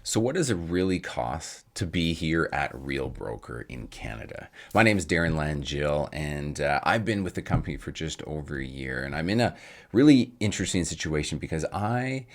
So what does it really cost to be here at Real Broker in Canada? My name is Darren Langill, and I've been with the company for just over a year. And I'm in a really interesting situation because I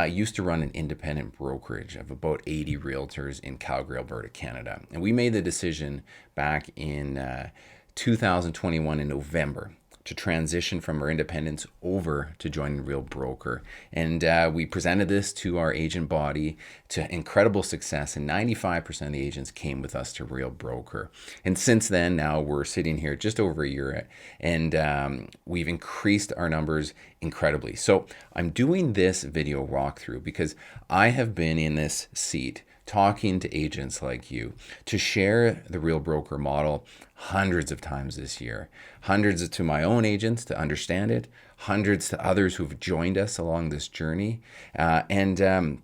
used to run an independent brokerage of about 80 realtors in Calgary, Alberta, Canada. And we made the decision back in 2021 in November to transition from our independence over to joining Real Broker. And we presented this to our agent body to incredible success, and 95% of the agents came with us to Real Broker. And since then, now we're sitting here just over a year, and we've increased our numbers incredibly. So I'm doing this video walkthrough because I have been in this seat talking to agents like you to share the Real Broker model hundreds of times this year. Hundreds to my own agents to understand it, hundreds to others who've joined us along this journey. And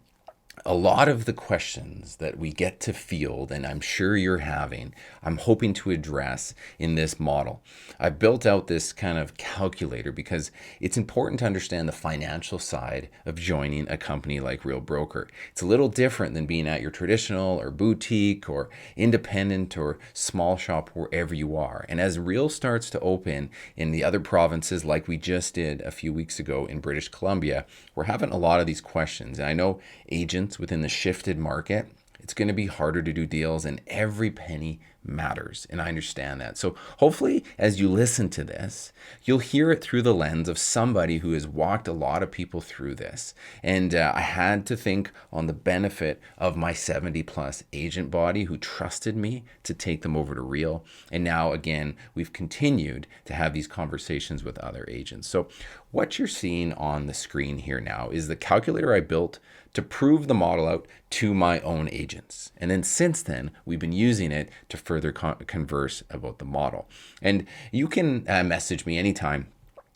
a lot of the questions that we get to field, and I'm sure you're having, I'm hoping to address in this model. I've built out this kind of calculator because it's important to understand the financial side of joining a company like Real Broker. It's a little different than being at your traditional or boutique or independent or small shop, wherever you are. And as Real starts to open in the other provinces, like we just did a few weeks ago in British Columbia, we're having a lot of these questions. And I know agents within the shifted market, it's going to be harder to do deals, and every penny matters. And I understand that. So hopefully, as you listen to this, you'll hear it through the lens of somebody who has walked a lot of people through this. And I had to think on the benefit of my 70 plus agent body who trusted me to take them over to Real. And now, again, we've continued to have these conversations with other agents. So what you're seeing on the screen here now is the calculator I built to prove the model out to my own agents. And then since then, we've been using it to further converse about the model. And you can message me anytime,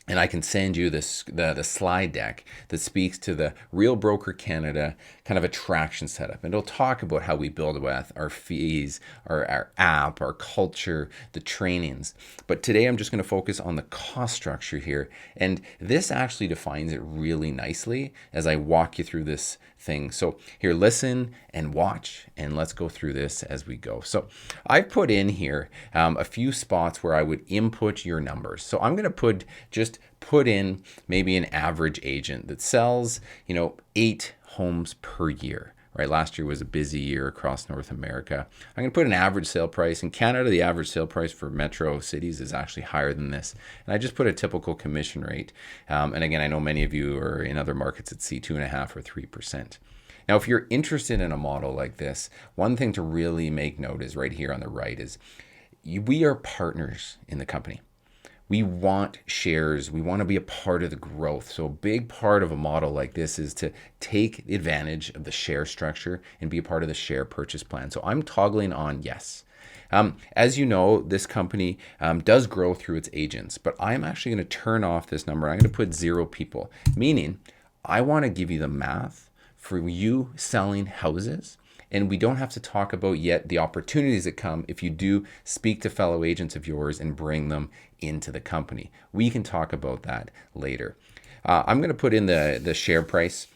and I can send you this the slide deck that speaks to the Real Broker Canada kind of attraction setup. And it'll talk about how we build with our fees, our app, our culture, the trainings. But today I'm just going to focus on the cost structure here. And this actually defines it really nicely as I walk you through this thing. So here, listen and watch, and let's go through this as we go. So I've put in here a few spots where I would input your numbers. So I'm going to put in maybe an average agent that sells, 8 homes per year. Right, last year was a busy year across North America. I'm going to put an average sale price. In Canada, the average sale price for metro cities is actually higher than this. And I just put a typical commission rate. And again, I know many of you are in other markets that see 2.5% or 3%. Now, if you're interested in a model like this, one thing to really make note is right here on the right is we are partners in the company. We want shares. We want to be a part of the growth. So a big part of a model like this is to take advantage of the share structure and be a part of the share purchase plan. So I'm toggling on yes. As you know, this company does grow through its agents, but I'm actually going to turn off this number. I'm going to put 0 people, meaning I want to give you the math for you selling houses. And we don't have to talk about yet the opportunities that come if you do speak to fellow agents of yours and bring them into the company. We can talk about that later. I'm going to put in the share price.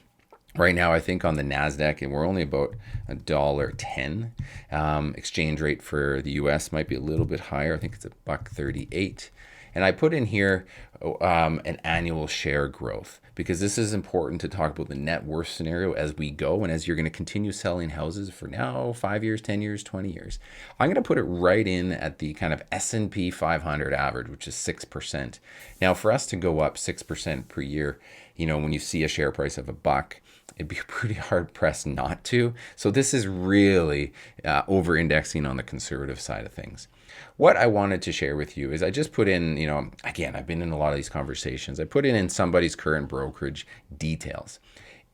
Right now, I think on the NASDAQ, and we're only about $1.10. Exchange rate for the US might be a little bit higher. I think it's $1.38. And I put in here an annual share growth because this is important to talk about the net worth scenario as we go and as you're going to continue selling houses for now 5 years, 10 years, 20 years. I'm going to put it right in at the kind of S&P 500 average, which is 6%. Now, for us to go up 6% per year, when you see a share price of $1, it'd be pretty hard pressed not to. So this is really over indexing on the conservative side of things. What I wanted to share with you is I just put in, again, I've been in a lot of these conversations. I put in somebody's current brokerage details.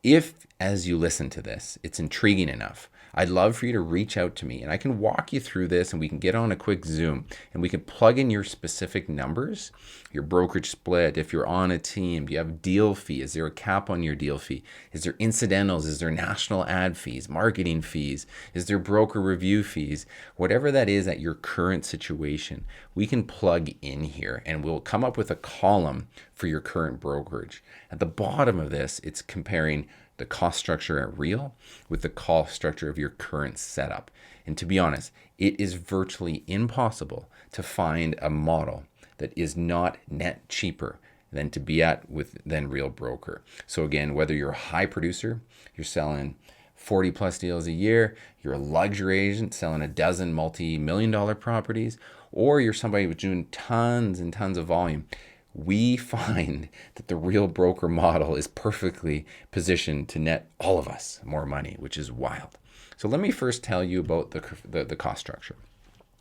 If, as you listen to this, it's intriguing enough, I'd love for you to reach out to me and I can walk you through this and we can get on a quick Zoom and we can plug in your specific numbers, your brokerage split. If you're on a team, do you have deal fee? Is there a cap on your deal fee? Is there incidentals? Is there national ad fees, marketing fees? Is there broker review fees? Whatever that is at your current situation, we can plug in here and we'll come up with a column for your current brokerage. At the bottom of this, it's comparing the cost structure at Real with the cost structure of your current setup. And to be honest, it is virtually impossible to find a model that is not net cheaper than to be at than Real Broker. So again, whether you're a high producer, you're selling 40 plus deals a year, you're a luxury agent selling a dozen multi-million-dollar properties, or you're somebody with doing tons and tons of volume, we find that the Real Broker model is perfectly positioned to net all of us more money, which is wild. So let me first tell you about the cost structure.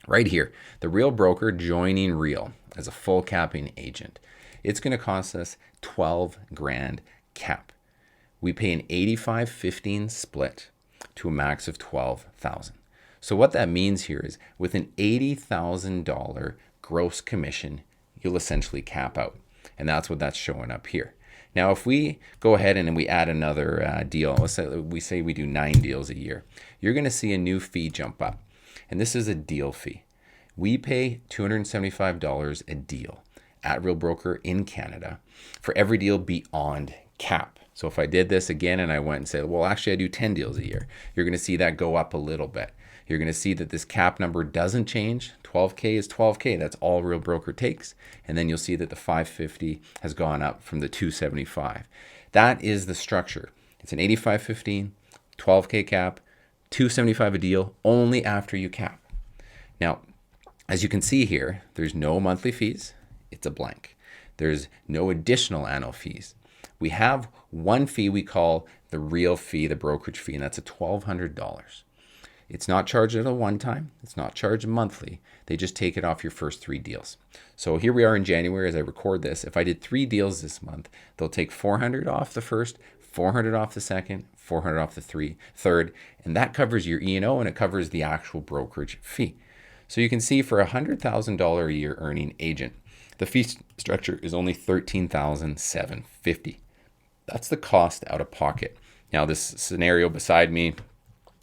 Right here, the Real Broker joining Real as a full capping agent. It's going to cost us 12 grand cap. We pay an 85-15 split to a max of 12,000. So what that means here is with an $80,000 gross commission, you'll essentially cap out. And that's what that's showing up here. Now, if we go ahead and we add another deal, let's say we do 9 deals a year, you're going to see a new fee jump up. And this is a deal fee. We pay $275 a deal at Real Broker in Canada for every deal beyond cap. So if I did this again and I went and said, well, actually I do 10 deals a year, you're going to see that go up a little bit. You're going to see that this cap number doesn't change. 12K is 12K. That's all Real Broker takes. And then you'll see that the 550 has gone up from the 275. That is the structure. It's an 85-15, 12K cap, 275 a deal only after you cap. Now, as you can see here, there's no monthly fees. It's a blank. There's no additional annual fees. We have one fee we call the real fee, the brokerage fee, and that's $1,200. It's not charged at a one time. It's not charged monthly. They just take it off your first 3 deals. So here we are in January as I record this. If I did 3 deals this month, they'll take $400 off the first, $400 off the second, $400 off the third, and that covers your E&O and it covers the actual brokerage fee. So you can see for a $100,000 a year earning agent, the fee structure is only $13,750. That's the cost out of pocket. Now this scenario beside me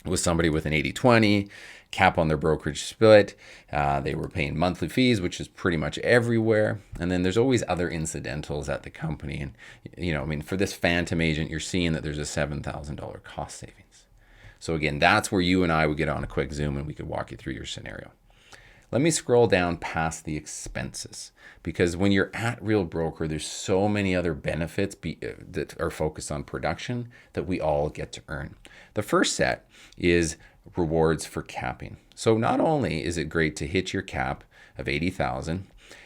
was somebody with an 80-20 cap on their brokerage split. They were paying monthly fees, which is pretty much everywhere. And then there's always other incidentals at the company. And, for this phantom agent, you're seeing that there's a $7,000 cost savings. So again, that's where you and I would get on a quick Zoom and we could walk you through your scenario. Let me scroll down past the expenses, because when you're at Real Broker, there's so many other benefits that are focused on production that we all get to earn. The first set is rewards for capping. So not only is it great to hit your cap of 80,000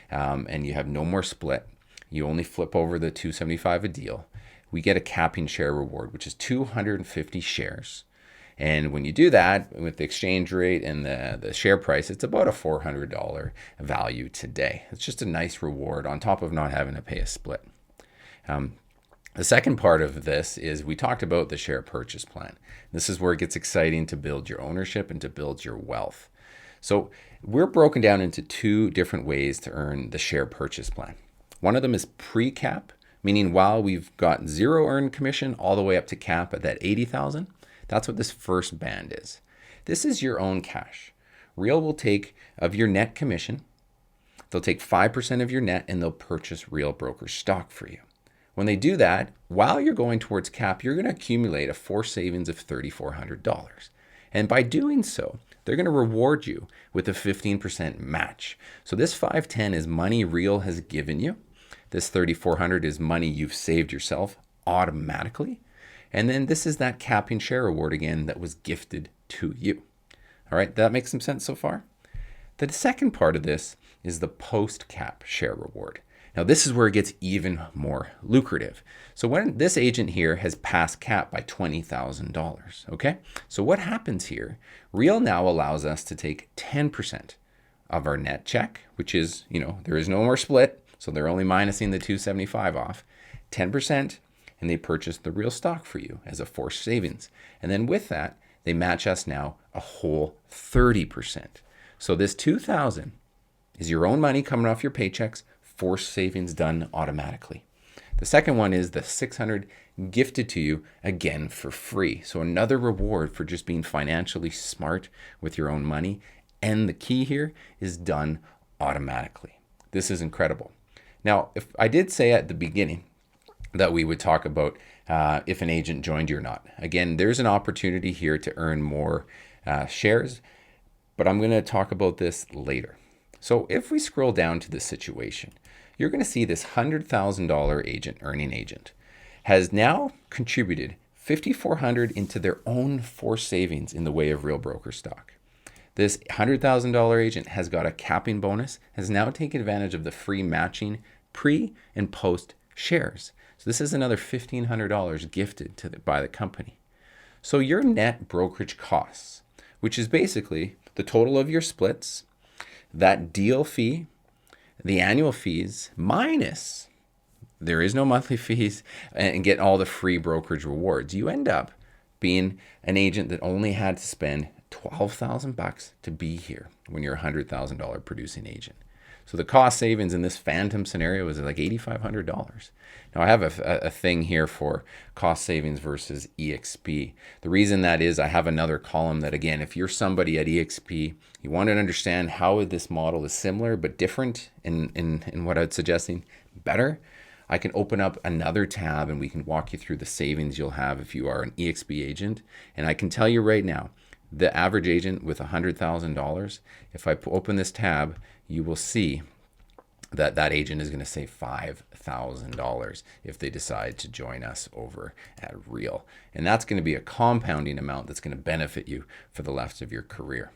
and you have no more split, you only flip over the 275 a deal, we get a capping share reward, which is 250 shares. And when you do that with the exchange rate and the share price, it's about a $400 value today. It's just a nice reward on top of not having to pay a split. The second part of this is we talked about the share purchase plan. This is where it gets exciting to build your ownership and to build your wealth. So we're broken down into 2 different ways to earn the share purchase plan. One of them is pre-cap, meaning while we've got 0 earned commission all the way up to cap at that 80,000. That's what this first band is. This is your own cash. Real will take of your net commission, they'll take 5% of your net and they'll purchase Real Broker stock for you. When they do that, while you're going towards cap, you're going to accumulate a forced savings of $3,400. And by doing so, they're going to reward you with a 15% match. So this 510 is money Real has given you. This 3,400 is money you've saved yourself automatically. And then this is that capping share reward again that was gifted to you. All right, that makes some sense so far? The second part of this is the post-cap share reward. Now this is where it gets even more lucrative. So when this agent here has passed cap by $20,000, okay? So what happens here, Real now allows us to take 10% of our net check, which is, there is no more split, so they're only minusing the 275 off, 10%, and they purchase the Real stock for you as a forced savings. And then with that, they match us now a whole 30%. So this $2,000 is your own money coming off your paychecks, forced savings done automatically. The second one is the $600 gifted to you again for free. So another reward for just being financially smart with your own money. And the key here is done automatically. This is incredible. Now, if I did say at the beginning that we would talk about if an agent joined you or not. Again, there's an opportunity here to earn more shares, but I'm going to talk about this later. So if we scroll down to this situation, you're going to see this $100,000 agent, earning agent, has now contributed $5,400 into their own forced savings in the way of Real Broker stock. This $100,000 agent has got a capping bonus, has now taken advantage of the free matching pre and post shares. So this is another $1,500 gifted by the company. So your net brokerage costs, which is basically the total of your splits, that deal fee, the annual fees, minus, there is no monthly fees, and get all the free brokerage rewards. You end up being an agent that only had to spend $12,000 to be here when you're a $100,000 producing agent. So the cost savings in this phantom scenario is like $8,500. Now I have a thing here for cost savings versus EXP. The reason that is I have another column that, again, if you're somebody at EXP, you want to understand how this model is similar but different in what I'm suggesting better, I can open up another tab and we can walk you through the savings you'll have if you are an EXP agent. And I can tell you right now, the average agent with $100,000, if I open this tab, you will see that that agent is going to save $5,000 if they decide to join us over at Real. And that's going to be a compounding amount that's going to benefit you for the rest of your career.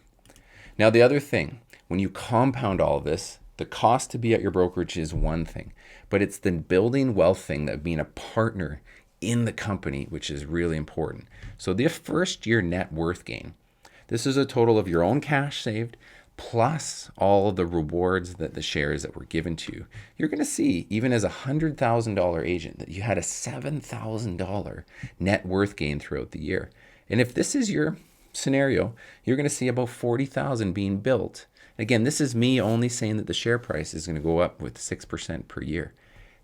Now, the other thing, when you compound all of this, the cost to be at your brokerage is one thing, but it's the building wealth thing, that being a partner in the company, which is really important. So the first year net worth gain, this is a total of your own cash saved plus all of the rewards that the shares that were given to you. You're going to see, even as a $100,000 agent, that you had a $7,000 net worth gain throughout the year. And if this is your scenario, you're going to see about $40,000 being built. Again, this is me only saying that the share price is going to go up with 6% per year.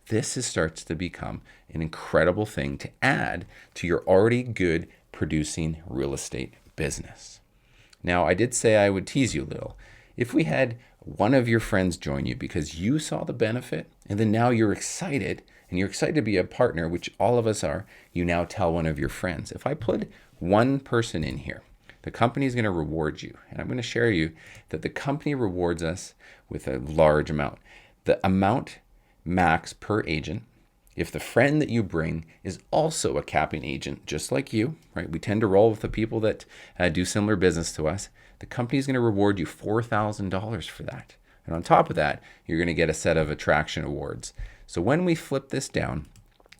This starts to become an incredible thing to add to your already good producing real estate business. Now, I did say I would tease you a little. If we had one of your friends join you because you saw the benefit, and then now you're excited, and you're excited to be a partner, which all of us are, you now tell one of your friends. If I put one person in here, the company is going to reward you. And I'm going to share you that the company rewards us with a large amount. The amount max per agent, if the friend that you bring is also a capping agent, just like you, right? We tend to roll with the people that do similar business to us. The company is going to reward you $4,000 for that. And on top of that, you're going to get a set of attraction awards. So when we flip this down,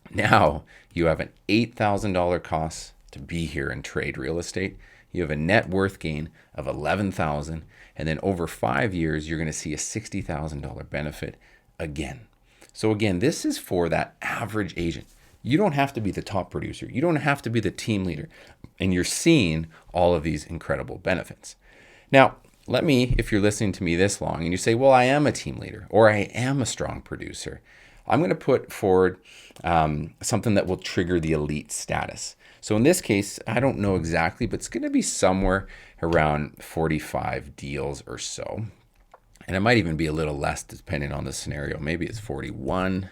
now you have an $8,000 cost to be here and trade real estate. You have a net worth gain of $11,000, and then over 5 years, you're going to see a $60,000 benefit again. So again, this is for that average agent. You don't have to be the top producer. You don't have to be the team leader. And you're seeing all of these incredible benefits. Now, let me, if you're listening to me this long and you say, well, I am a team leader or I am a strong producer, I'm going to put forward something that will trigger the elite status. So in this case, I don't know exactly, but it's going to be somewhere around 45 deals or so. And it might even be a little less depending on the scenario. Maybe it's 41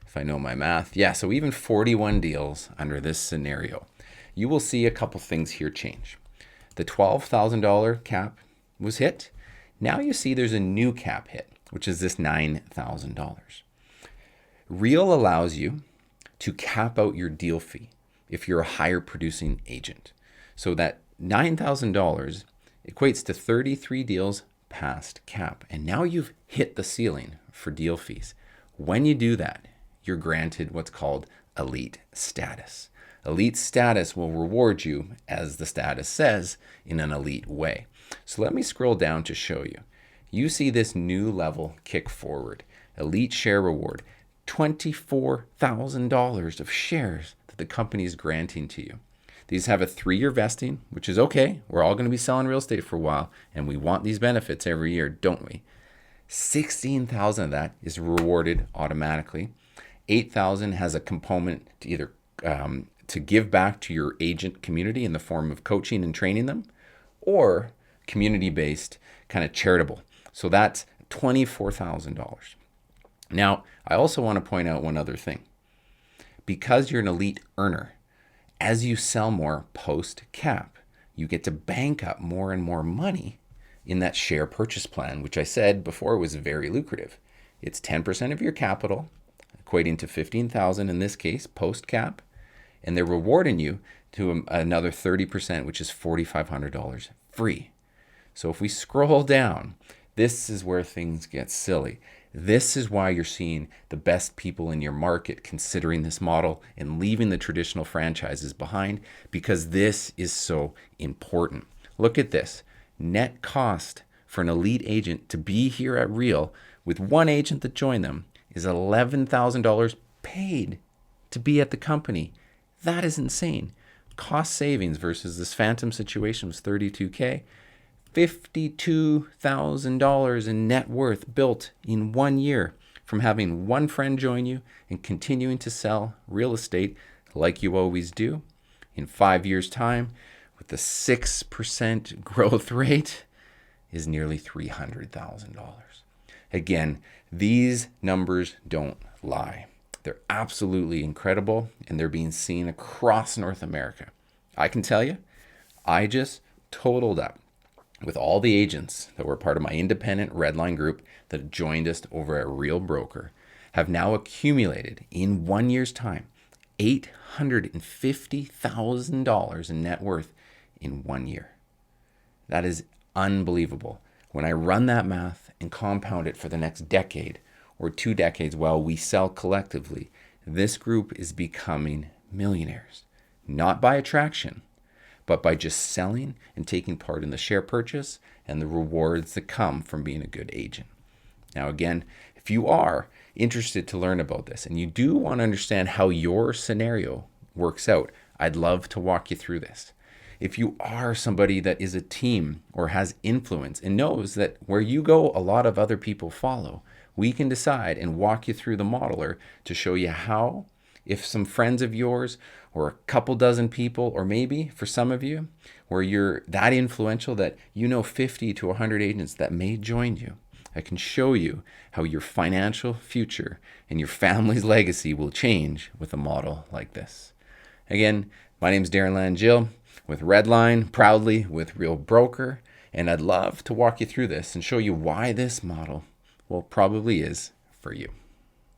if I know my math. Yeah, so even 41 deals under this scenario. You will see a couple things here change. The $12,000 cap was hit. Now you see there's a new cap hit, which is this $9,000. Real allows you to cap out your deal fee if you're a higher producing agent. So that $9,000 equates to 33 deals past cap. And now you've hit the ceiling for deal fees. When you do that, you're granted what's called elite status. Elite status will reward you, as the status says, in an elite way. So let me scroll down to show you. You see this new level kick forward. Elite share reward, $24,000 of shares that the company is granting to you. These have a 3-year vesting, which is okay. We're all going to be selling real estate for a while, and we want these benefits every year, don't we? 16,000 of that is rewarded automatically. 8,000 has a component to either to give back to your agent community in the form of coaching and training them, or community-based kind of charitable. So that's $24,000. Now, I also want to point out one other thing. because you're an elite earner, as you sell more post cap, you get to bank up more and more money in that share purchase plan, which I said before was very lucrative. It's 10% of your capital, equating to 15,000 in this case, post cap, and they're rewarding you to another 30%, which is $4,500 free. So if we scroll down, this is where things get silly. This is why you're seeing the best people in your market considering this model and leaving the traditional franchises behind, because this is so important. Look at this. Net cost for an elite agent to be here at Real with one agent that joined them is $11,000 paid to be at the company. That is insane. Cost savings versus this phantom situation was $32K. $52,000 in net worth built in 1 year from having one friend join you and continuing to sell real estate like you always do. In 5 years' time, with the 6% growth rate, is nearly $300,000. Again, these numbers don't lie. They're absolutely incredible, and they're being seen across North America. I can tell you, I just totaled up with all the agents that were part of my independent Redline group that joined us over at Real Broker, have now accumulated in 1 year's time $850,000 in net worth in 1 year. That is unbelievable. When I run that math and compound it for the next decade or 2 decades while we sell collectively, this group is becoming millionaires, not by attraction, but by just selling and taking part in the share purchase and the rewards that come from being a good agent. Now, again, if you are interested to learn about this and you do want to understand how your scenario works out, I'd love to walk you through this. If you are somebody that is a team or has influence and knows that where you go, a lot of other people follow, we can decide and walk you through the modeler to show you how, if some friends of yours or a couple dozen people, or maybe for some of you, where you're that influential that you know 50 to 100 agents that may join you, I can show you how your financial future and your family's legacy will change with a model like this. Again, my name is Darren Langill with Redline, proudly with Real Broker, and I'd love to walk you through this and show you why this model, well, probably is for you.